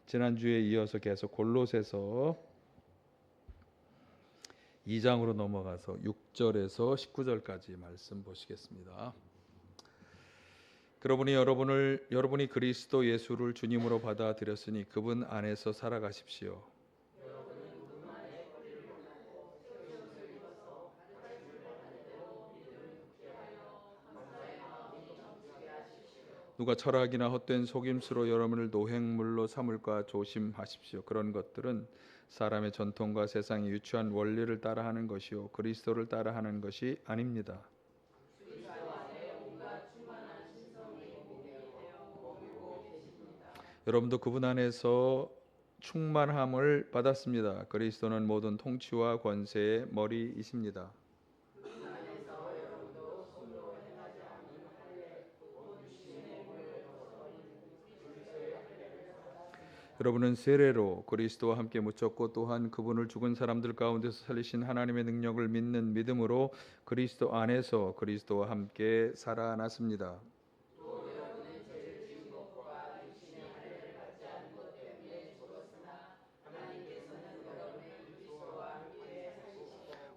지난주에 이어서 계속 골로새서 2장으로 넘어가서 6절에서 19절까지 말씀 보시겠습니다. 그러므니 여러분이 그리스도 예수를 주님으로 받아들였으니 그분 안에서 살아가십시오. 누가 철학이나 헛된 속임수로 여러분을 노획물로 삼을까 조심하십시오. 그런 것들은 사람의 전통과 세상의 유치한 원리를 따라하는 것이요 그리스도를 따라하는 것이 아닙니다. 여러분도 그분 안에서 충만함을 받았습니다. 그리스도는 모든 통치와 권세의 머리이십니다. 여러분은 세례로 그리스도와 함께 묻혔고 또한 그분을 죽은 사람들 가운데서 살리신 하나님의 능력을 믿는 믿음으로 그리스도 안에서 그리스도와 함께 살아났습니다.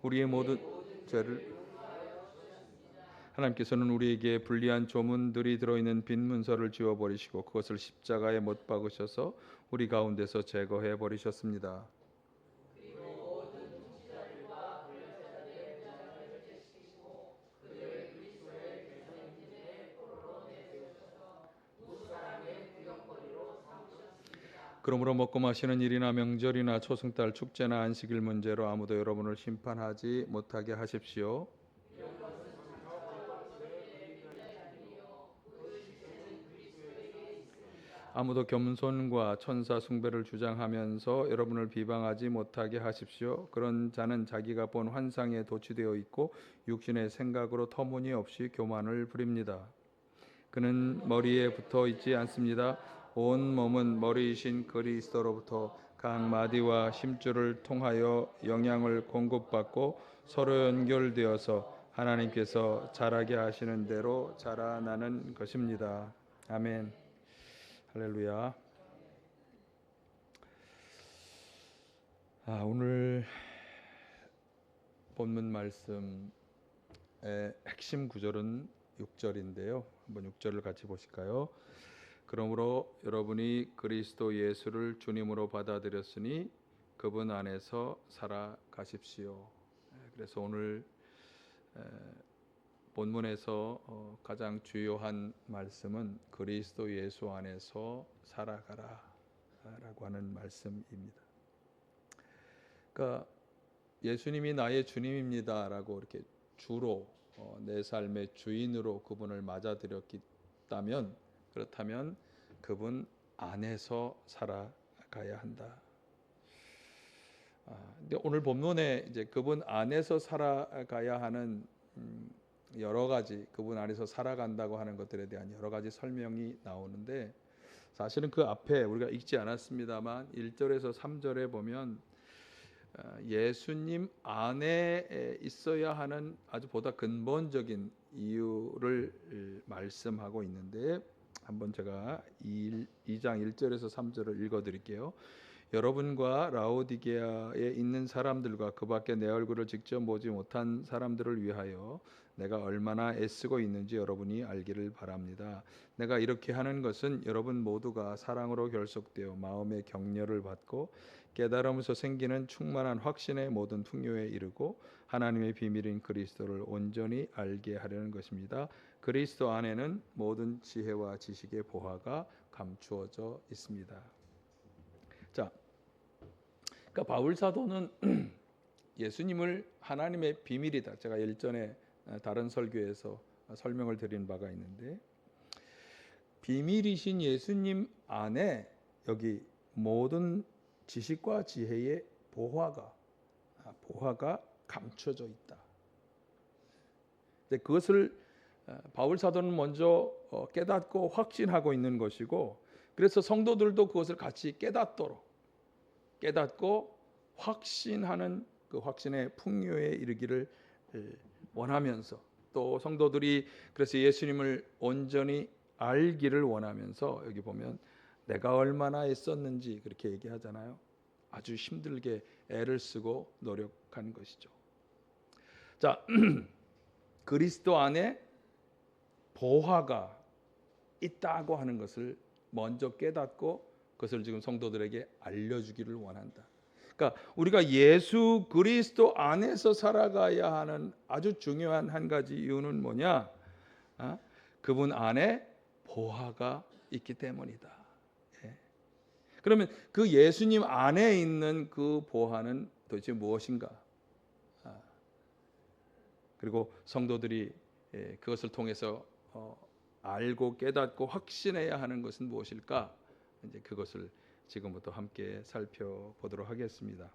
우리의 모든 죄를 하나님께서는 우리에게 불리한 조문들이 들어있는 빈 문서를 지워버리시고 그것을 십자가에 못 박으셔서 우리 가운데서 제거해 버리셨습니다. 그러므로 먹고 마시는 일이나 명절이나 초승달 축제나 안식일 문제로 아무도 여러분을 심판하지 못하게 하십시오. 아무도 겸손과 천사 숭배를 주장하면서 여러분을 비방하지 못하게 하십시오. 그런 자는 자기가 본 환상에 도취되어 있고 육신의 생각으로 터무니없이 교만을 부립니다. 그는 머리에 붙어 있지 않습니다. 온 몸은 머리이신 그리스도로부터 각 마디와 심줄을 통하여 영향을 공급받고 서로 연결되어서 하나님께서 자라게 하시는 대로 자라나는 것입니다. 아멘. 할렐루야. 오늘 본문 말씀의 핵심 구절은 6절인데요. 한번 6절을 같이 보실까요? 그러므로 여러분이 그리스도 예수를 주님으로 받아들였으니 그분 안에서 살아가십시오. 그래서 오늘 본문에서 가장 주요한 말씀은 그리스도 예수 안에서 살아가라 라고 하는 말씀입니다. 그러니까 예수님이 나의 주님입니다 라고 이렇게 주로 내 삶의 주인으로 그분을 맞아들였다면 그렇다면 그분 안에서 살아가야 한다. 근데 오늘 본문에 이제 그분 안에서 살아가야 하는 여러 가지 그분 안에서 살아간다고 하는 것들에 대한 여러 가지 설명이 나오는데 사실은 그 앞에 우리가 읽지 않았습니다만 1절에서 3절에 보면 예수님 안에 있어야 하는 아주 보다 근본적인 이유를 말씀하고 있는데 한번 제가 2장 1절에서 3절을 읽어드릴게요. 여러분과 라오디게아에 있는 사람들과 그 밖에 내 얼굴을 직접 보지 못한 사람들을 위하여 내가 얼마나 애쓰고 있는지 여러분이 알기를 바랍니다. 내가 이렇게 하는 것은 여러분 모두가 사랑으로 결속되어 마음의 격려를 받고 깨달음에서 생기는 충만한 확신의 모든 풍요에 이르고 하나님의 비밀인 그리스도를 온전히 알게 하려는 것입니다. 그리스도 안에는 모든 지혜와 지식의 보화가 감추어져 있습니다. 자, 그러니까 바울 사도는 예수님을 하나님의 비밀이다. 제가 일전에 다른 설교에서 설명을 드린 바가 있는데 비밀이신 예수님 안에 여기 모든 지식과 지혜의 보화가 감춰져 있다. 그것을 바울 사도는 먼저 깨닫고 확신하고 있는 것이고 그래서 성도들도 그것을 같이 깨닫고 확신하는 그 확신의 풍요에 이르기를 원하면서 또 성도들이 그래서 예수님을 온전히 알기를 원하면서 여기 보면 내가 얼마나 애썼는지 그렇게 얘기하잖아요. 아주 힘들게 애를 쓰고 노력한 것이죠. 자, 그리스도 안에 보화가 있다고 하는 것을 먼저 깨닫고 그것을 지금 성도들에게 알려주기를 원한다. 그러니까 우리가 예수 그리스도 안에서 살아가야 하는 아주 중요한 한 가지 이유는 뭐냐? 그분 안에 보화가 있기 때문이다. 예. 그러면 그 예수님 안에 있는 그 보화는 도대체 무엇인가? 그리고 성도들이 그것을 통해서 알고 깨닫고 확신해야 하는 것은 무엇일까? 이제 그것을 지금부터 함께 살펴보도록 하겠습니다.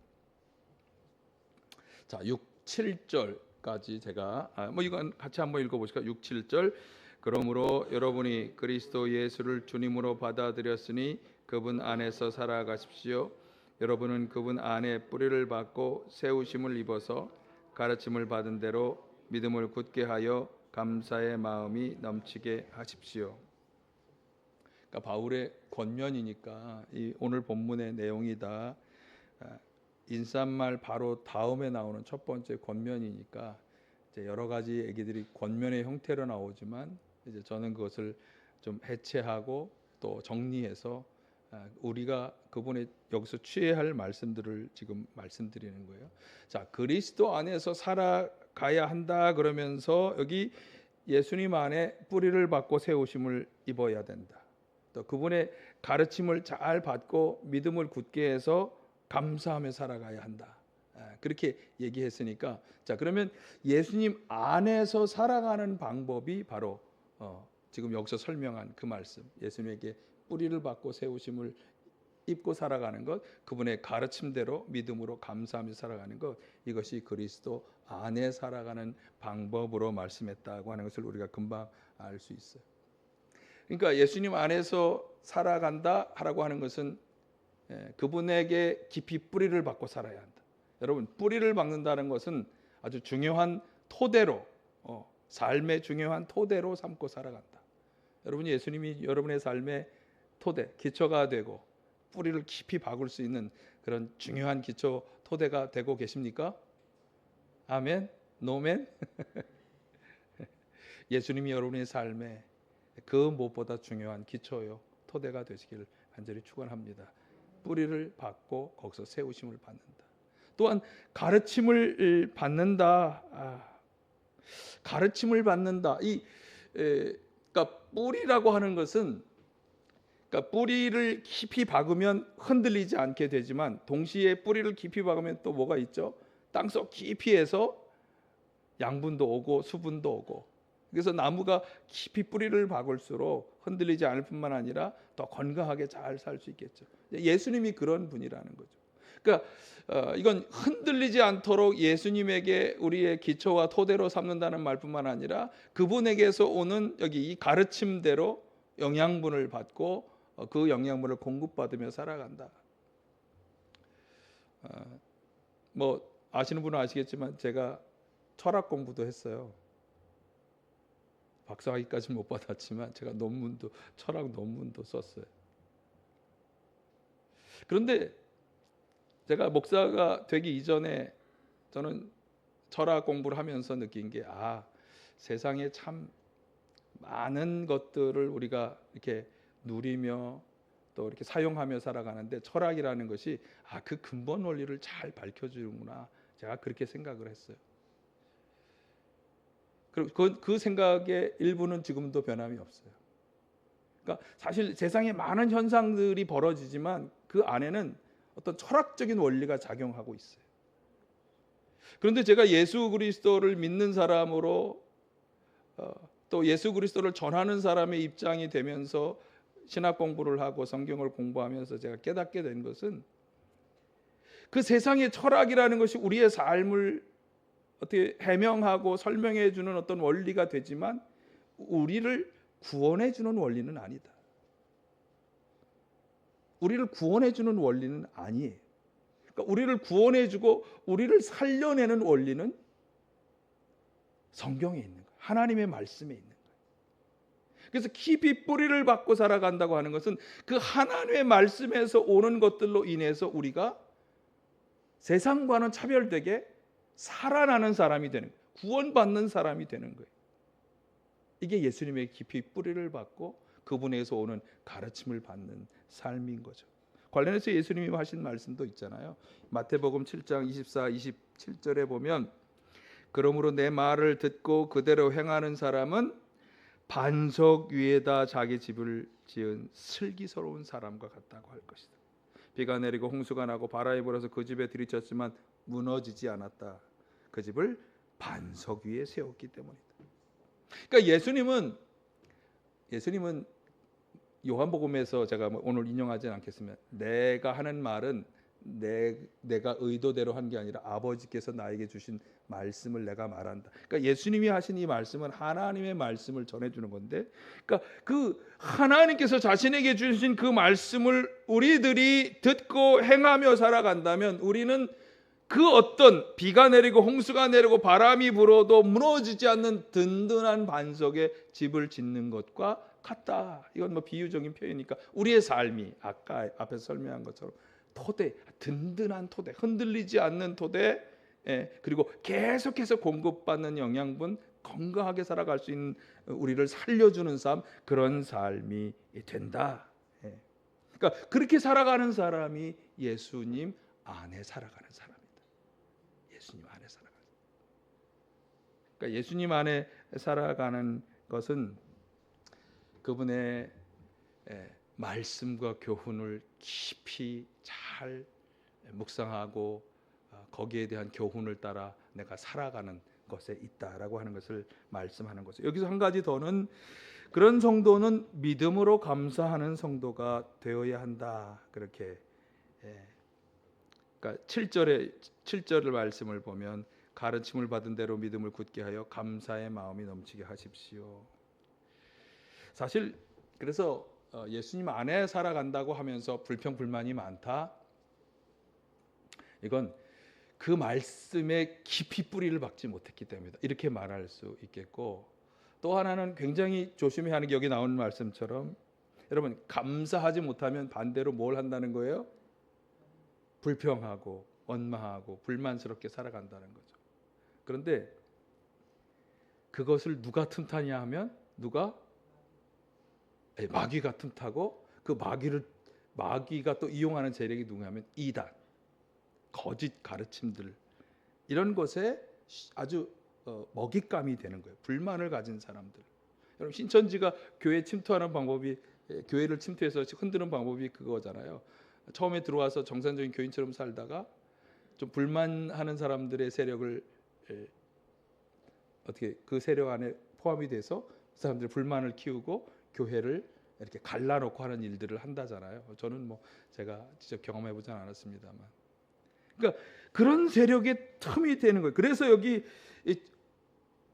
자, 6, 7절까지 제가 이건 같이 한번 읽어보실까요? 6, 7절. 그러므로 여러분이 그리스도 예수를 주님으로 받아들였으니 그분 안에서 살아가십시오. 여러분은 그분 안에 뿌리를 받고 세우심을 입어서 가르침을 받은 대로 믿음을 굳게 하여 감사의 마음이 넘치게 하십시오. 그러니까 바울의 권면이니까 이 오늘 본문의 내용이 다 인사말 바로 다음에 나오는 첫 번째 권면이니까 이제 여러 가지 얘기들이 권면의 형태로 나오지만 이제 저는 그것을 좀 해체하고 또 정리해서 우리가 그분의 여기서 취해야 할 말씀들을 지금 말씀드리는 거예요. 자, 그리스도 안에서 살아가야 한다 그러면서 여기 예수님 안에 뿌리를 받고 세우심을 입어야 된다. 또 그분의 가르침을 잘 받고 믿음을 굳게 해서 감사하며 살아가야 한다. 그렇게 얘기했으니까 자, 그러면 예수님 안에서 살아가는 방법이 바로 지금 여기서 설명한 그 말씀, 예수님에게 뿌리를 받고 세우심을 입고 살아가는 것, 그분의 가르침대로 믿음으로 감사하며 살아가는 것, 이것이 그리스도 안에 살아가는 방법으로 말씀했다고 하는 것을 우리가 금방 알 수 있어요. 그러니까 예수님 안에서 살아간다 하라고 하는 것은 그분에게 깊이 뿌리를 받고 살아야 한다. 여러분, 뿌리를 박는다는 것은 아주 중요한 토대로, 삶의 중요한 토대로 삼고 살아간다. 여러분, 예수님이 여러분의 삶의 토대, 기초가 되고 뿌리를 깊이 박을 수 있는 그런 중요한 기초 토대가 되고 계십니까? 아멘? 노멘? 예수님이 여러분의 삶에 그 무엇보다 중요한 기초요 토대가 되시기를 간절히 축원합니다. 뿌리를 받고 거기서 세우심을 받는다. 또한 가르침을 받는다. 가르침을 받는다. 그러니까 뿌리라고 하는 것은, 그러니까 뿌리를 깊이 박으면 흔들리지 않게 되지만 동시에 뿌리를 깊이 박으면 또 뭐가 있죠? 땅속 깊이에서 양분도 오고 수분도 오고, 그래서 나무가 깊이 뿌리를 박을수록 흔들리지 않을 뿐만 아니라 더 건강하게 잘 살 수 있겠죠. 예수님이 그런 분이라는 거죠. 그러니까 이건 흔들리지 않도록 예수님에게 우리의 기초와 토대로 삼는다는 말뿐만 아니라 그분에게서 오는 여기 이 가르침대로 영양분을 받고 그 영양분을 공급받으며 살아간다. 뭐 아시는 분은 아시겠지만 제가 철학 공부도 했어요. 박사학위까지는 못 받았지만 제가 철학 논문도 썼어요. 그런데 제가 목사가 되기 이전에 저는 철학 공부를 하면서 느낀 게 세상에 참 많은 것들을 우리가 이렇게 누리며 또 이렇게 사용하며 살아가는데 철학이라는 것이 그 근본 원리를 잘 밝혀주는구나. 제가 그렇게 생각을 했어요. 그리고 그 생각의 일부는 지금도 변함이 없어요. 그러니까 사실 세상에 많은 현상들이 벌어지지만 그 안에는 어떤 철학적인 원리가 작용하고 있어요. 그런데 제가 예수 그리스도를 믿는 사람으로 또 예수 그리스도를 전하는 사람의 입장이 되면서 신학 공부를 하고 성경을 공부하면서 제가 깨닫게 된 것은 그 세상의 철학이라는 것이 우리의 삶을 어떻게 해명하고 설명해 주는 어떤 원리가 되지만 우리를 구원해 주는 원리는 아니다. 우리를 구원해 주는 원리는 아니에요. 그러니까 우리를 구원해 주고 우리를 살려내는 원리는 성경에 있는 거예요. 하나님의 말씀에 있는 거예요. 그래서 깊이 뿌리를 받고 살아간다고 하는 것은 그 하나님의 말씀에서 오는 것들로 인해서 우리가 세상과는 차별되게 살아나는 사람이 되는 거예요. 구원받는 사람이 되는 거예요. 이게 예수님의 깊이 뿌리를 받고 그분에게서 오는 가르침을 받는 삶인 거죠. 관련해서 예수님이 하신 말씀도 있잖아요. 마태복음 7장 24, 27절에 보면 그러므로 내 말을 듣고 그대로 행하는 사람은 반석 위에다 자기 집을 지은 슬기스러운 사람과 같다고 할 것이다. 비가 내리고 홍수가 나고 바람이 불어서 그 집에 들이쳤지만 무너지지 않았다. 그 집을 반석 위에 세웠기 때문이다. 그러니까 예수님은 요한복음에서 제가 오늘 인용하지는 않겠습니다. 내가 하는 말은 내가 의도대로 한 게 아니라 아버지께서 나에게 주신 말씀을 내가 말한다. 그러니까 예수님이 하신 이 말씀은 하나님의 말씀을 전해주는 건데, 그러니까 그 하나님께서 자신에게 주신 그 말씀을 우리들이 듣고 행하며 살아간다면 우리는 그 어떤 비가 내리고 홍수가 내리고 바람이 불어도 무너지지 않는 든든한 반석에 집을 짓는 것과 같다. 이건 뭐 비유적인 표현이니까 우리의 삶이 아까 앞에서 설명한 것처럼 토대, 든든한 토대, 흔들리지 않는 토대, 그리고 계속해서 공급받는 영양분, 건강하게 살아갈 수 있는 우리를 살려주는 삶, 그런 삶이 된다. 그러니까 그렇게 살아가는 사람이 예수님 안에 살아가는 사람이다. 예수님 안에 살아가는. 그러니까 예수님 안에 살아가는 것은 그분의 말씀과 교훈을 깊이 잘 묵상하고 거기에 대한 교훈을 따라 내가 살아가는 것에 있다라고 하는 것을 말씀하는 거죠. 여기서 한 가지 더는 그런 성도는 믿음으로 감사하는 성도가 되어야 한다. 그렇게 그러니까 7절의 말씀을 보면 가르침을 받은 대로 믿음을 굳게 하여 감사의 마음이 넘치게 하십시오. 사실 그래서 예수님 안에 살아간다고 하면서 불평불만이 많다. 이건 그 말씀에 깊이 뿌리를 박지 못했기 때문이다. 이렇게 말할 수 있겠고, 또 하나는 굉장히 조심해야 하는 게 여기 나오는 말씀처럼 여러분 감사하지 못하면 반대로 뭘 한다는 거예요? 불평하고 원망하고 불만스럽게 살아간다는 거죠. 그런데 그것을 누가 틈타냐 하면 마귀가 틈타고 그 마귀가 또 이용하는 세력이 누구냐면 이단, 거짓 가르침들, 이런 것에 아주 먹잇감이 되는 거예요. 불만을 가진 사람들. 여러분 신천지가 교회 침투하는 방법이, 교회를 침투해서 흔드는 방법이 그거잖아요. 처음에 들어와서 정상적인 교인처럼 살다가 좀 불만하는 사람들의 세력을 어떻게 그 세력 안에 포함이 돼서 그 사람들의 불만을 키우고 교회를 이렇게 갈라놓고 하는 일들을 한다잖아요. 저는 뭐 제가 직접 경험해보진 않았습니다만, 그러니까 그런 세력의 틈이 되는 거예요. 그래서 여기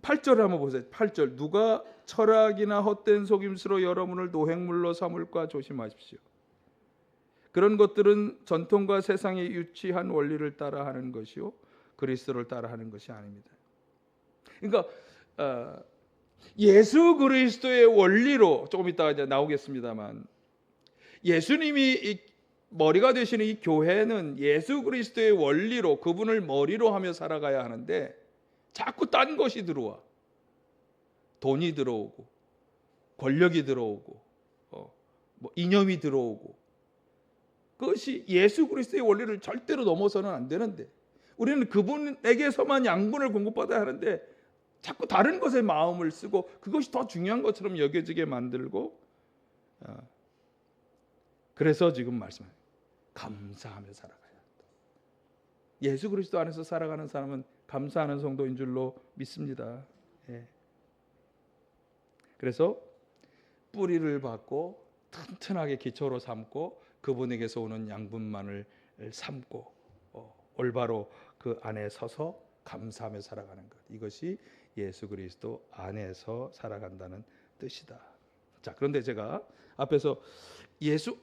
8절을 한번 보세요. 8절 누가 철학이나 헛된 속임수로 여러분을 노획물로 삼을까 조심하십시오. 그런 것들은 전통과 세상의 유치한 원리를 따라하는 것이요 그리스도를 따라하는 것이 아닙니다. 그러니까 예수 그리스도의 원리로 조금 이따가 이제 나오겠습니다만, 예수님이 이 머리가 되시는 이 교회는 예수 그리스도의 원리로 그분을 머리로 하며 살아가야 하는데 자꾸 딴 것이 들어와. 돈이 들어오고 권력이 들어오고 뭐 이념이 들어오고, 그것이 예수 그리스도의 원리를 절대로 넘어서는 안 되는데 우리는 그분에게서만 양분을 공급받아야 하는데 자꾸 다른 것에 마음을 쓰고 그것이 더 중요한 것처럼 여겨지게 만들고, 그래서 지금 말씀해요. 감사하며 살아가야 한다. 예수 그리스도 안에서 살아가는 사람은 감사하는 성도인 줄로 믿습니다. 그래서 뿌리를 받고 튼튼하게 기초로 삼고 그분에게서 오는 양분만을 삼고 올바로 그 안에 서서 감사하며 살아가는 것, 이것이 예수 그리스도 안에서 살아간다는 뜻이다. 자, 그런데 제가 앞에서 예수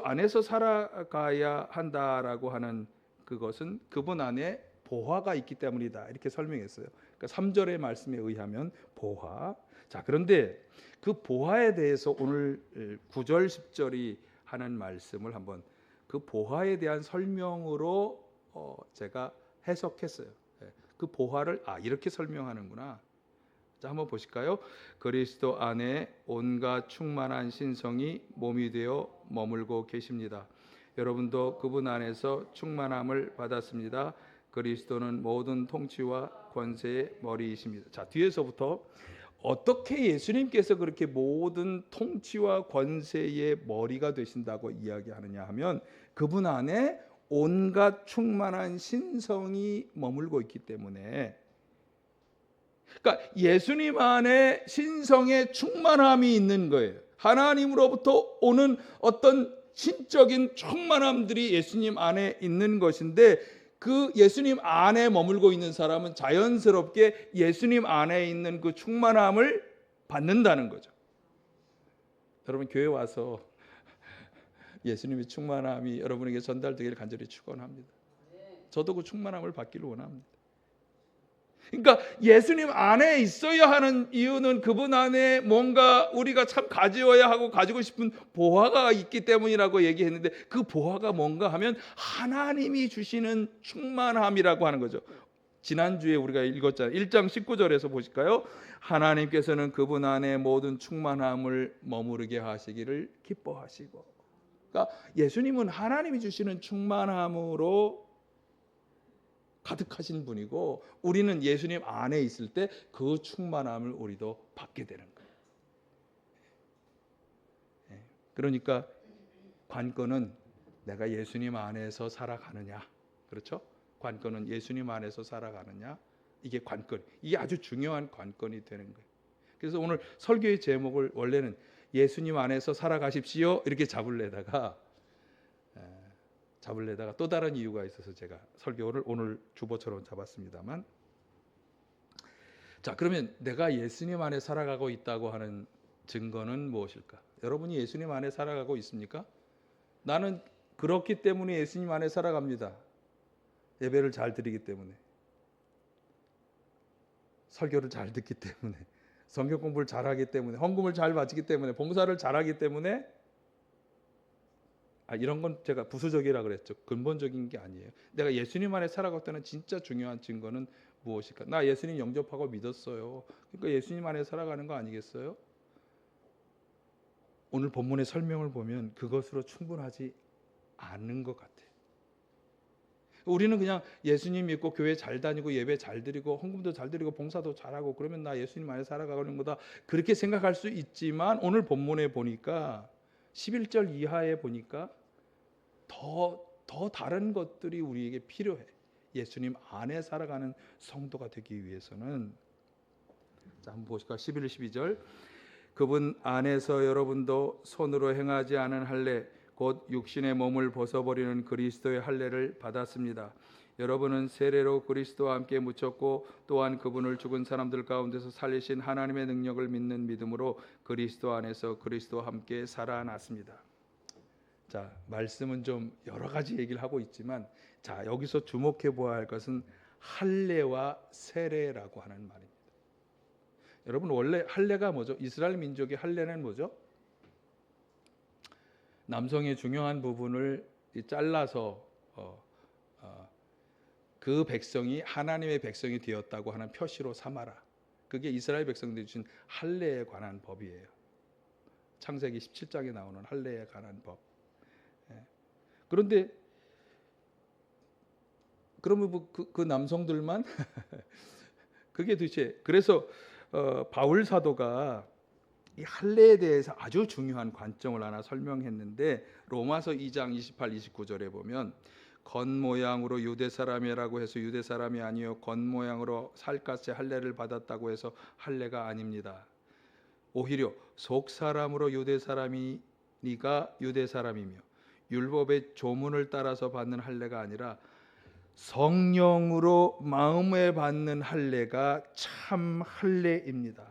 안에서 살아가야 한다라고 하는 그것은 그분 안에 보화가 있기 때문이다, 이렇게 설명했어요. 그러니까 3절의 말씀에 의하면 보화, 자, 그런데 그 보화에 대해서 오늘 9절 10절이 하는 말씀을 한번 그 보화에 대한 설명으로 제가 해석했어요. 그 보화를 이렇게 설명하는구나. 자, 한번 보실까요? 그리스도 안에 온갖 충만한 신성이 몸이 되어 머물고 계십니다. 여러분도 그분 안에서 충만함을 받았습니다. 그리스도는 모든 통치와 권세의 머리이십니다. 자, 뒤에서부터 어떻게 예수님께서 그렇게 모든 통치와 권세의 머리가 되신다고 이야기하느냐 하면 그분 안에 온갖 충만한 신성이 머물고 있기 때문에, 그러니까 예수님 안에 신성의 충만함이 있는 거예요. 하나님으로부터 오는 어떤 신적인 충만함들이 예수님 안에 있는 것인데, 그 예수님 안에 머물고 있는 사람은 자연스럽게 예수님 안에 있는 그 충만함을 받는다는 거죠. 여러분, 교회 와서 예수님의 충만함이 여러분에게 전달되기를 간절히 축원합니다. 저도 그 충만함을 받기를 원합니다. 그러니까 예수님 안에 있어야 하는 이유는 그분 안에 뭔가 우리가 참 가져야 하고 가지고 싶은 보화가 있기 때문이라고 얘기했는데, 그 보화가 뭔가 하면 하나님이 주시는 충만함이라고 하는 거죠. 지난주에 우리가 읽었잖아요. 1장 19절에서 보실까요? 하나님께서는 그분 안에 모든 충만함을 머무르게 하시기를 기뻐하시고. 그러니까 예수님은 하나님이 주시는 충만함으로 가득하신 분이고, 우리는 예수님 안에 있을 때 그 충만함을 우리도 받게 되는 거예요. 그러니까 관건은 내가 예수님 안에서 살아가느냐, 그렇죠? 관건은 예수님 안에서 살아가느냐, 이게 관건, 이게 아주 중요한 관건이 되는 거예요. 그래서 오늘 설교의 제목을 원래는 예수님 안에서 살아가십시오 이렇게 잡으려다가 또 다른 이유가 있어서 제가 설교를 오늘 주보처럼 잡았습니다만, 자, 그러면 내가 예수님 안에 살아가고 있다고 하는 증거는 무엇일까? 여러분이 예수님 안에 살아가고 있습니까? 나는 그렇기 때문에 예수님 안에 살아갑니다. 예배를 잘 드리기 때문에, 설교를 잘 듣기 때문에, 성경 공부를 잘하기 때문에, 헌금을 잘 바치기 때문에, 봉사를 잘하기 때문에. 이런 건 제가 부수적이라 그랬죠. 근본적인 게 아니에요. 내가 예수님 안에 살아갔다는 진짜 중요한 증거는 무엇일까? 나 예수님 영접하고 믿었어요. 그러니까 예수님 안에 살아가는 거 아니겠어요? 오늘 본문의 설명을 보면 그것으로 충분하지 않은 것 같아요. 우리는 그냥 예수님 믿고 교회 잘 다니고 예배 잘 드리고 헌금도 잘 드리고 봉사도 잘하고 그러면 나 예수님 안에 살아가는 거다, 그렇게 생각할 수 있지만, 오늘 본문에 보니까 11절 이하에 보니까 더 다른 것들이 우리에게 필요해. 예수님 안에 살아가는 성도가 되기 위해서는. 자, 한번 보실까요? 11, 12절. 그분 안에서 여러분도 손으로 행하지 않은 할례, 곧 육신의 몸을 벗어버리는 그리스도의 할례를 받았습니다. 여러분은 세례로 그리스도와 함께 묻혔고, 또한 그분을 죽은 사람들 가운데서 살리신 하나님의 능력을 믿는 믿음으로 그리스도 안에서 그리스도와 함께 살아났습니다. 자, 말씀은 좀 여러 가지 얘기를 하고 있지만, 자, 여기서 주목해 보아야 할 것은 할례와 세례라고 하는 말입니다. 여러분, 원래 할례가 뭐죠? 이스라엘 민족의 할례는 뭐죠? 남성의 중요한 부분을 잘라서 그 백성이 하나님의 백성이 되었다고 하는 표시로 삼아라. 그게 이스라엘 백성들이 주신 할례에 관한 법이에요. 창세기 17장에 나오는 할례에 관한 법. 그런데 그러면 그 남성들만 그게 도대체, 그래서 바울 사도가 이 할례에 대해서 아주 중요한 관점을 하나 설명했는데, 로마서 2장 28, 29절에 보면 겉모양으로 유대 사람이라고 해서 유대 사람이 아니요 겉모양으로 살갗의 할례를 받았다고 해서 할례가 아닙니다. 오히려 속 사람으로 유대 사람이니가 유대 사람이며 율법의 조문을 따라서 받는 할례가 아니라 성령으로 마음에 받는 할례가 참 할례입니다.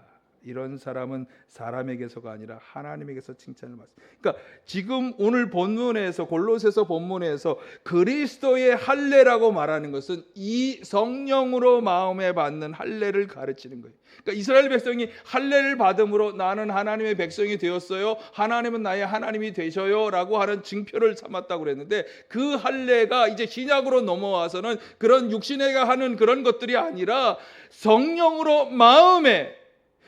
이런 사람은 사람에게서가 아니라 하나님에게서 칭찬을 받습니다. 그러니까 지금 오늘 본문에서 골로새서 본문에서 그리스도의 할례라고 말하는 것은 이 성령으로 마음에 받는 할례를 가르치는 거예요. 그러니까 이스라엘 백성이 할례를 받음으로 나는 하나님의 백성이 되었어요. 하나님은 나의 하나님이 되셔요라고 하는 징표를 삼았다고 그랬는데 그 할례가 이제 신약으로 넘어와서는 그런 육신에게 하는 그런 것들이 아니라 성령으로 마음에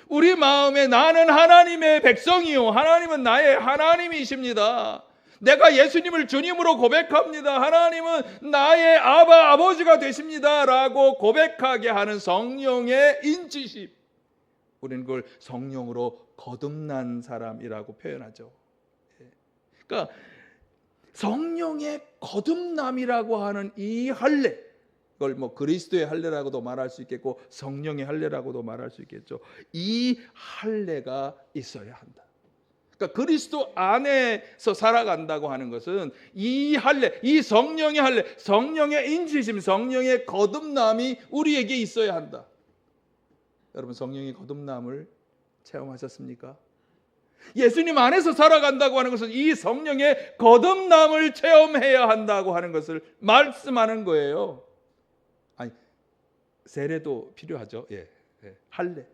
우리 마음에 나는 하나님의 백성이요 하나님은 나의 하나님이십니다. 내가 예수님을 주님으로 고백합니다. 하나님은 나의 아버지가 되십니다 라고 고백하게 하는 성령의 인치심, 우리는 그걸 성령으로 거듭난 사람이라고 표현하죠. 그러니까 성령의 거듭남이라고 하는 이 할례, 그걸 뭐 그리스도의 할례라고도 말할 수 있겠고 성령의 할례라고도 말할 수 있겠죠. 이 할례가 있어야 한다. 그러니까 그리스도 안에서 살아간다고 하는 것은 이 할례, 이 성령의 할례, 성령의 인치심, 성령의 거듭남이 우리에게 있어야 한다. 여러분 성령의 거듭남을 체험하셨습니까? 예수님 안에서 살아간다고 하는 것은 이 성령의 거듭남을 체험해야 한다고 하는 것을 말씀하는 거예요. 아니, 세례도 필요하죠. 예, 할례.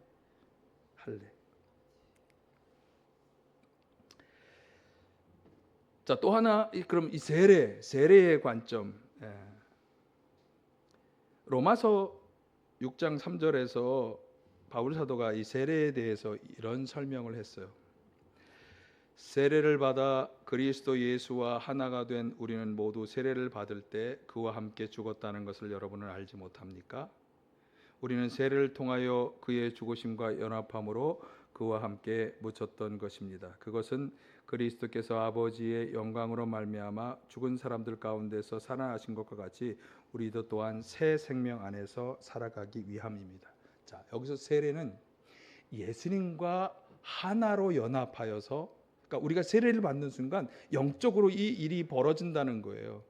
자, 또 하나, 그럼 이 세례의 관점. 로마서 6장 3절에서 바울 사도가 이 세례에 대해서 이런 설명을 했어요. 세례를 받아 그리스도 예수와 하나가 된 우리는 모두 세례를 받을 때 그와 함께 죽었다는 것을 여러분은 알지 못합니까? 우리는 세례를 통하여 그의 죽으심과 연합함으로 그와 함께 묻혔던 것입니다. 그것은 그리스도께서 아버지의 영광으로 말미암아 죽은 사람들 가운데서 살아나신 것과 같이 우리도 또한 새 생명 안에서 살아가기 위함입니다. 자, 여기서 세례는 예수님과 하나로 연합하여서, 그러니까 우리가 세례를 받는 순간 영적으로 이 일이 벌어진다는 거예요.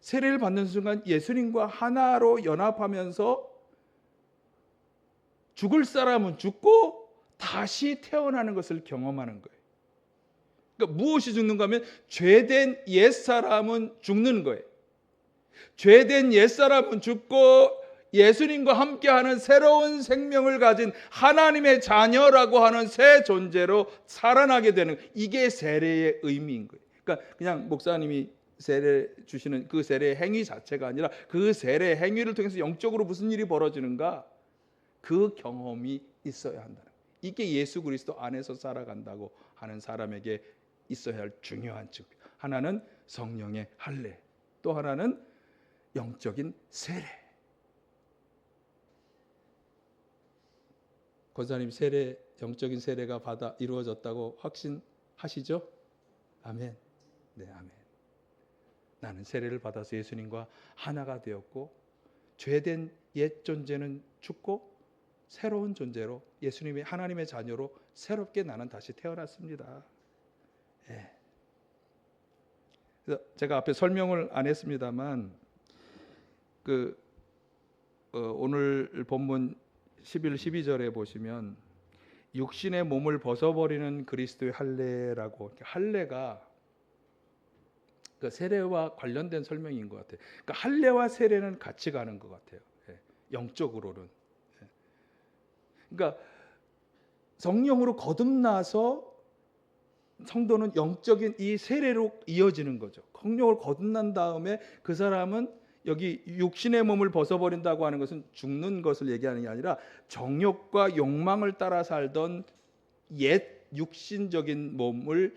세례를 받는 순간 예수님과 하나로 연합하면서 죽을 사람은 죽고 다시 태어나는 것을 경험하는 거예요. 그러니까 무엇이 죽는가 하면 죄된 옛사람은 죽는 거예요. 죄된 옛사람은 죽고 예수님과 함께하는 새로운 생명을 가진 하나님의 자녀라고 하는 새 존재로 살아나게 되는, 이게 세례의 의미인 거예요. 그러니까 그냥 목사님이 세례 주시는 그 세례의 행위 자체가 아니라 그 세례 행위를 통해서 영적으로 무슨 일이 벌어지는가, 그 경험이 있어야 한다는 거예요. 이게 예수 그리스도 안에서 살아간다고 하는 사람에게 있어야 할 중요한 측면. 하나는 성령의 할례, 또 하나는 영적인 세례. 권사님 세례, 영적인 세례가 이루어졌다고 확신하시죠? 아멘. 네, 아멘. 나는 세례를 받아서 예수님과 하나가 되었고 죄된 옛 존재는 죽고 새로운 존재로 예수님의 하나님의 자녀로 새롭게 나는 다시 태어났습니다. 예. 그래서 제가 앞에 설명을 안 했습니다만 오늘 본문 11, 12절에 보시면 육신의 몸을 벗어버리는 그리스도의 할례라고, 할례가 그 세례와 관련된 설명인 것 같아요. 그러니까 할례와 세례는 같이 가는 것 같아요. 영적으로는. 그러니까 성령으로 거듭나서 성도는 영적인 이 세례로 이어지는 거죠. 성령을 거듭난 다음에 그 사람은, 여기 육신의 몸을 벗어버린다고 하는 것은 죽는 것을 얘기하는 게 아니라 정욕과 욕망을 따라 살던 옛 육신적인 몸을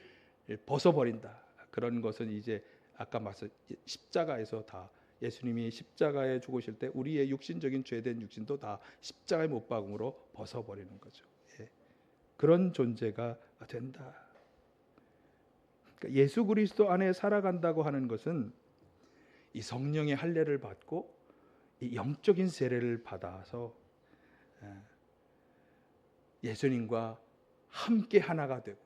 벗어버린다. 그런 것은 이제 아까 말씀 십자가에서 다, 예수님이 십자가에 죽으실 때 우리의 육신적인 죄된 육신도 다 십자가의 못 박음으로 벗어버리는 거죠. 그런 존재가 된다. 그러니까 예수 그리스도 안에 살아간다고 하는 것은 이 성령의 할례를 받고 이 영적인 세례를 받아서 예수님과 함께 하나가 되고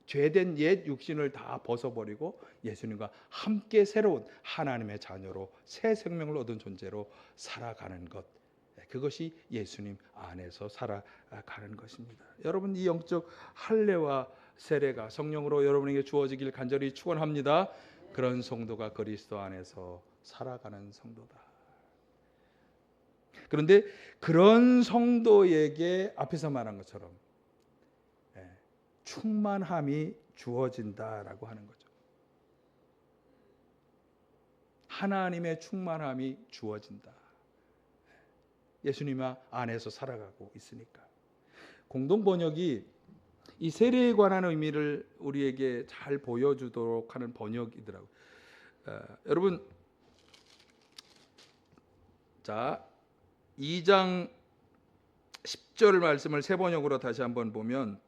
죄된 옛 육신을 다 벗어버리고 예수님과 함께 새로운 하나님의 자녀로 새 생명을 얻은 존재로 살아가는 것, 그것이 예수님 안에서 살아가는 것입니다. 여러분, 이 영적 할례와 세례가 성령으로 여러분에게 주어지길 간절히 축원합니다. 그런 성도가 그리스도 안에서 살아가는 성도다. 그런데 그런 성도에게 앞에서 말한 것처럼 충만함이 주어진다라고 하는 거죠. 하나님의 충만함이 주어진다. 예수님 안에서 살아가고 있으니까. 공동 번역이 이 세례에 관한 의미를 우리에게 잘 보여주도록 하는 번역이더라고요. 여러분, 자 2장 10절 말씀을 새 번역으로 다시 한번 보면,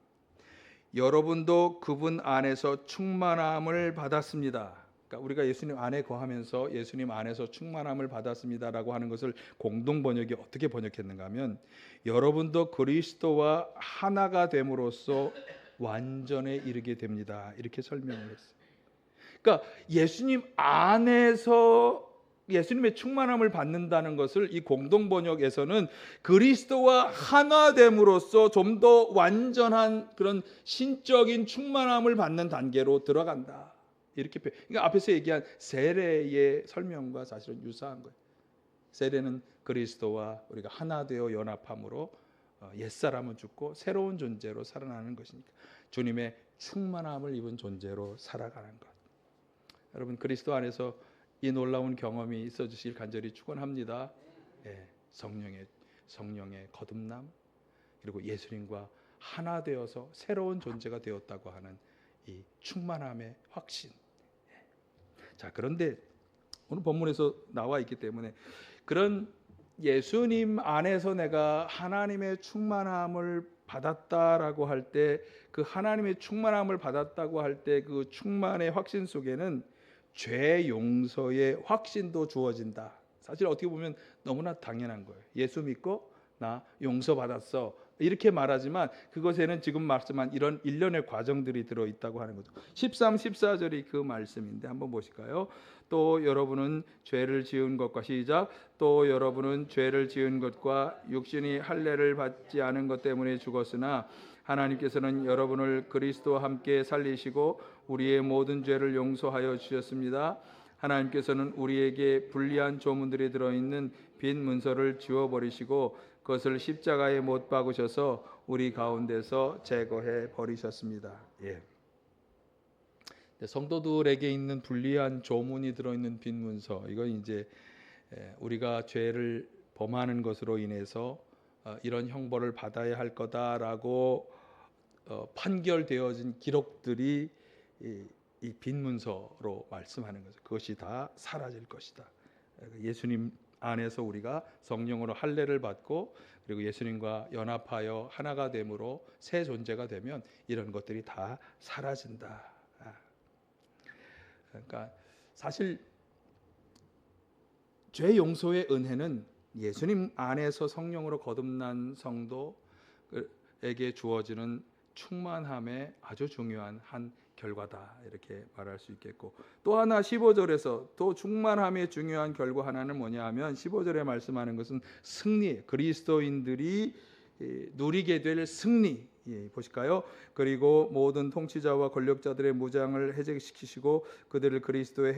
여러분도 그분 안에서 충만함을 받았습니다. 그러니까 우리가 예수님 안에 거하면서 예수님 안에서 충만함을 받았습니다라고 하는 것을 공동 번역이 어떻게 번역했는가 하면, 여러분도 그리스도와 하나가 됨으로써 완전에 이르게 됩니다. 이렇게 설명을 했어요. 그러니까 예수님 안에서 예수님의 충만함을 받는다는 것을 이 공동 번역에서는 그리스도와 하나 됨으로써 좀 더 완전한 그런 신적인 충만함을 받는 단계로 들어간다. 이렇게 그러니까 앞에서 얘기한 세례의 설명과 사실은 유사한 거예요. 세례는 그리스도와 우리가 하나 되어 연합함으로 옛사람은 죽고 새로운 존재로 살아나는 것이니까 주님의 충만함을 입은 존재로 살아가는 것. 여러분, 그리스도 안에서 이 놀라운 경험이 있어 주시길 간절히 축원합니다. 성령의 거듭남, 그리고 예수님과 하나 되어서 새로운 존재가 되었다고 하는 이 충만함의 확신. 자, 그런데 오늘 본문에서 나와 있기 때문에 그런 예수님 안에서 내가 하나님의 충만함을 받았다라고 할 때, 그 하나님의 충만함을 받았다고 할 때 그 충만의 확신 속에는 죄 용서의 확신도 주어진다. 사실 어떻게 보면 너무나 당연한 거예요. 예수 믿고 나 용서받았어 이렇게 말하지만 그것에는 지금 말씀한 이런 일련의 과정들이 들어있다고 하는 거죠. 13, 14절이 그 말씀인데 한번 보실까요? 또 여러분은 죄를 지은 것과 시작. 또 여러분은 죄를 지은 것과 육신이 할례를 받지 않은 것 때문에 죽었으나 하나님께서는 여러분을 그리스도와 함께 살리시고 우리의 모든 죄를 용서하여 주셨습니다. 하나님께서는 우리에게 불리한 조문들이 들어있는 빈 문서를 지워버리시고 그것을 십자가에 못 박으셔서 우리 가운데서 제거해 버리셨습니다. 성도들에게 있는 불리한 조문이 들어있는 빈 문서, 이건 이제 우리가 죄를 범하는 것으로 인해서 이런 형벌을 받아야 할 거다라고 판결되어진 기록들이 이 빈 문서로 말씀하는 거죠. 그것이 다 사라질 것이다. 예수님 안에서 우리가 성령으로 할례를 받고 그리고 예수님과 연합하여 하나가 됨으로 새 존재가 되면 이런 것들이 다 사라진다. 그러니까 사실 죄 용서의 은혜는 예수님 안에서 성령으로 거듭난 성도에게 주어지는 충만함의 아주 중요한 한 결과다, 이렇게 말할 수 있겠고, 또 하나 15절에서 또 충만함의 중요한 결과 하나는 뭐냐 하면 15절에 말씀하는 것은 승리, 그리스도인들이 누리게 될 승리. 보실까요? 그리고 모든 통치자와 권력자들의 무장을 해제시키시고 그들을 그리스도의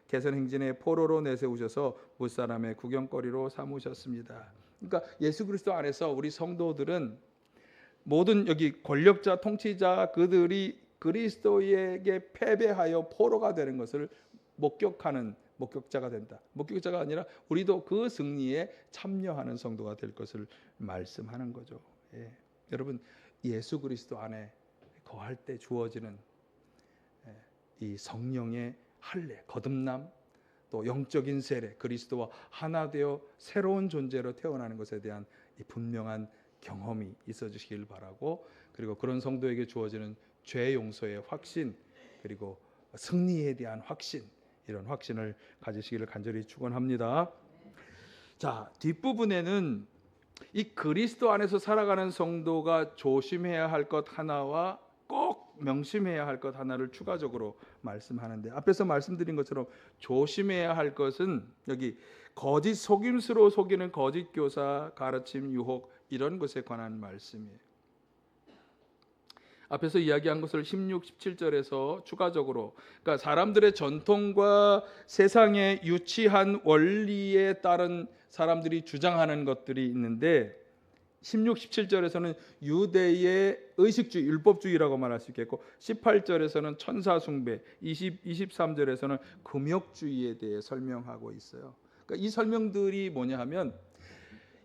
개선 행진의 포로로 내세우셔서 무사람의 구경거리로 삼으셨습니다. 그러니까 예수 그리스도 안에서 우리 성도들은 모든 여기 권력자, 통치자 그들이 그리스도에게 패배하여 포로가 되는 것을 목격하는 목격자가 된다. 목격자가 아니라 우리도 그 승리에 참여하는 성도가 될 것을 말씀하는 거죠. 여러분, 예수 그리스도 안에 거할 때 주어지는 이 성령의 할례, 거듭남, 또 영적인 세례, 그리스도와 하나 되어 새로운 존재로 태어나는 것에 대한 이 분명한 경험이 있어 주시길 바라고, 그리고 그런 성도에게 주어지는 죄 용서의 확신, 그리고 승리에 대한 확신, 이런 확신을 가지시기를 간절히 축원합니다. 자, 뒷부분에는 이 그리스도 안에서 살아가는 성도가 조심해야 할 것 하나와 꼭 명심해야 할 것 하나를 추가적으로 말씀하는데, 앞에서 말씀드린 것처럼 조심해야 할 것은 여기 거짓 속임수로 속이는 거짓 교사, 가르침, 유혹, 이런 것에 관한 말씀이에요. 앞에서 이야기한 것을 16, 17절에서 추가적으로, 그러니까 사람들의 전통과 세상의 유치한 원리에 따른 사람들이 주장하는 것들이 있는데, 16, 17절에서는 유대의 의식주의, 율법주의라고 말할 수 있겠고, 18절에서는 천사숭배, 23절에서는 금욕주의에 대해 설명하고 있어요. 그러니까 이 설명들이 뭐냐 하면,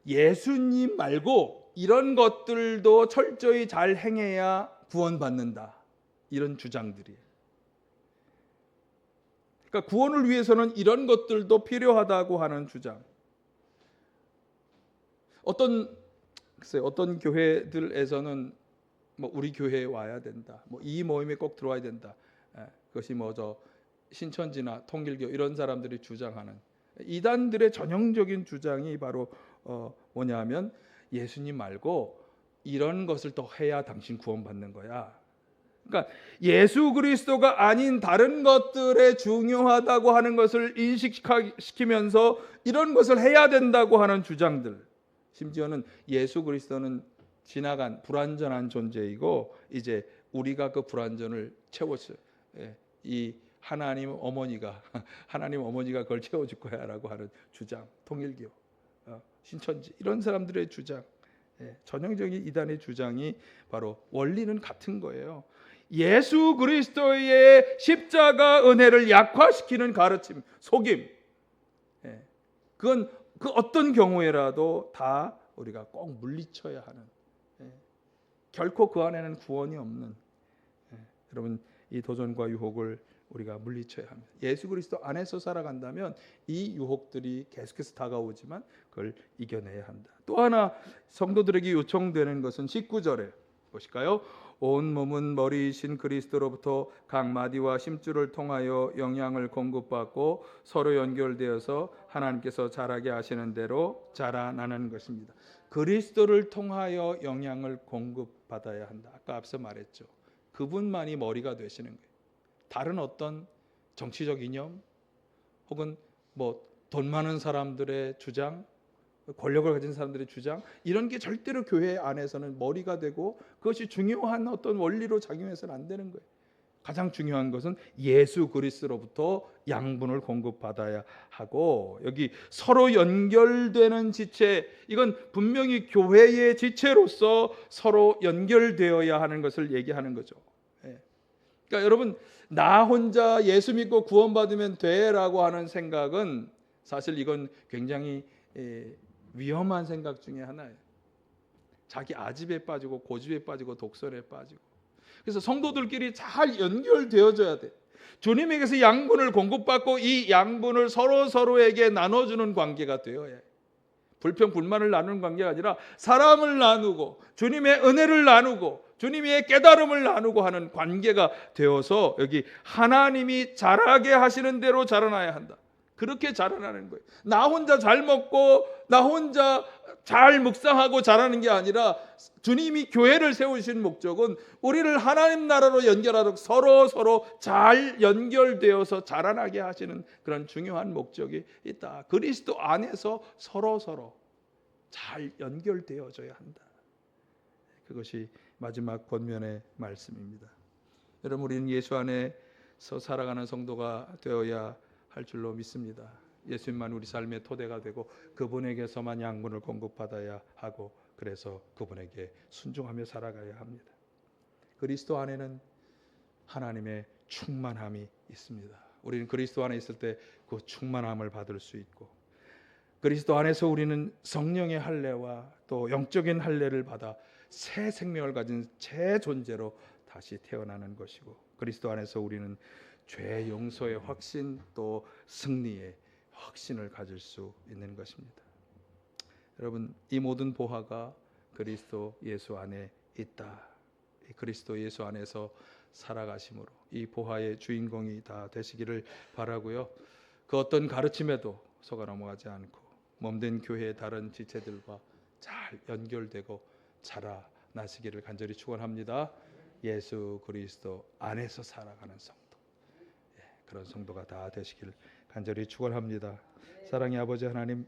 예수님 말고 이런 것들도 철저히 잘 행해야 구원받는다, 이런 주장들이에요. 그러니까 구원을 위해서는 이런 것들도 필요하다고 하는 주장. 어떤 교회들에서는 뭐 우리 교회에 와야 된다, 뭐 이 모임에 꼭 들어와야 된다, 그것이 뭐죠, 신천지나 통일교 이런 사람들이 주장하는 이단들의 전형적인 주장이 바로 뭐냐면, 예수님 말고 이런 것을 더 해야 당신 구원받는 거야. 그러니까 예수 그리스도가 아닌 다른 것들에 중요하다고 하는 것을 인식시키면서 이런 것을 해야 된다고 하는 주장들. 심지어는 예수 그리스도는 지나간 불완전한 존재이고 이제 우리가 그 불완전을 채웠어요. 이 하나님 어머니가 그걸 채워줄 거야라고 하는 주장. 통일교, 신천지 이런 사람들의 주장, 전형적인 이단의 주장이 바로 원리는 같은 거예요. 예수 그리스도의 십자가 은혜를 약화시키는 가르침, 속임, 그건 그 어떤 경우에라도 다 우리가 꼭 물리쳐야 하는, 결코 그 안에는 구원이 없는, 여러분, 이 도전과 유혹을 우리가 물리쳐야 합니다. 예수 그리스도 안에서 살아간다면 이 유혹들이 계속해서 다가오지만 그걸 이겨내야 한다. 또 하나 성도들에게 요청되는 것은 19절에 보실까요? 온 몸은 머리이신 그리스도로부터 각 마디와 심줄을 통하여 영양을 공급받고 서로 연결되어서 하나님께서 자라게 하시는 대로 자라나는 것입니다. 그리스도를 통하여 영양을 공급받아야 한다. 아까 앞서 말했죠. 그분만이 머리가 되시는 거예요. 다른 어떤 정치적 이념 혹은 뭐 돈 많은 사람들의 주장, 권력을 가진 사람들의 주장, 이런 게 절대로 교회 안에서는 머리가 되고 그것이 중요한 어떤 원리로 작용해서는 안 되는 거예요. 가장 중요한 것은 예수 그리스도로부터 양분을 공급받아야 하고, 여기 서로 연결되는 지체, 이건 분명히 교회의 지체로서 서로 연결되어야 하는 것을 얘기하는 거죠. 그러니까 여러분, 나 혼자 예수 믿고 구원받으면 돼라고 하는 생각은 사실 이건 굉장히 위험한 생각 중에 하나예요. 자기 아집에 빠지고 고집에 빠지고 독설에 빠지고. 그래서 성도들끼리 잘 연결되어져야 돼. 주님에게서 양분을 공급받고 이 양분을 서로에게 나눠주는 관계가 되어야 해. 불평 불만을 나누는 관계가 아니라 사랑을 나누고 주님의 은혜를 나누고 주님의 깨달음을 나누고 하는 관계가 되어서 여기 하나님이 자라게 하시는 대로 자라나야 한다. 그렇게 자라나는 거예요. 나 혼자 잘 먹고 나 혼자 잘 묵상하고 자라는 게 아니라 주님이 교회를 세우신 목적은 우리를 하나님 나라로 연결하도록 서로 잘 연결되어서 자라나게 하시는 그런 중요한 목적이 있다. 그리스도 안에서 서로 잘 연결되어져야 한다. 그것이 마지막 권면의 말씀입니다. 여러분, 우리는 예수 안에서 살아가는 성도가 되어야 할 줄로 믿습니다. 예수님만 우리 삶의 토대가 되고 그분에게서만 양분을 공급받아야 하고, 그래서 그분에게 순종하며 살아가야 합니다. 그리스도 안에는 하나님의 충만함이 있습니다. 우리는 그리스도 안에 있을 때 그 충만함을 받을 수 있고, 그리스도 안에서 우리는 성령의 할례와 또 영적인 할례를 받아 새 생명을 가진 새 존재로 다시 태어나는 것이고, 그리스도 안에서 우리는 죄 용서의 확신 또 승리의 확신을 가질 수 있는 것입니다. 여러분, 이 모든 보화가 그리스도 예수 안에 있다. 그리스도 예수 안에서 살아가심으로 이 보화의 주인공이 다 되시기를 바라고요. 그 어떤 가르침에도 속아 넘어가지 않고 몸된 교회의 다른 지체들과 잘 연결되고 자라나시기를 간절히 축원합니다. 예수 그리스도 안에서 살아가는 성도, 그런 성도가 다 되시길 간절히 축원합니다. 사랑의 아버지 하나님,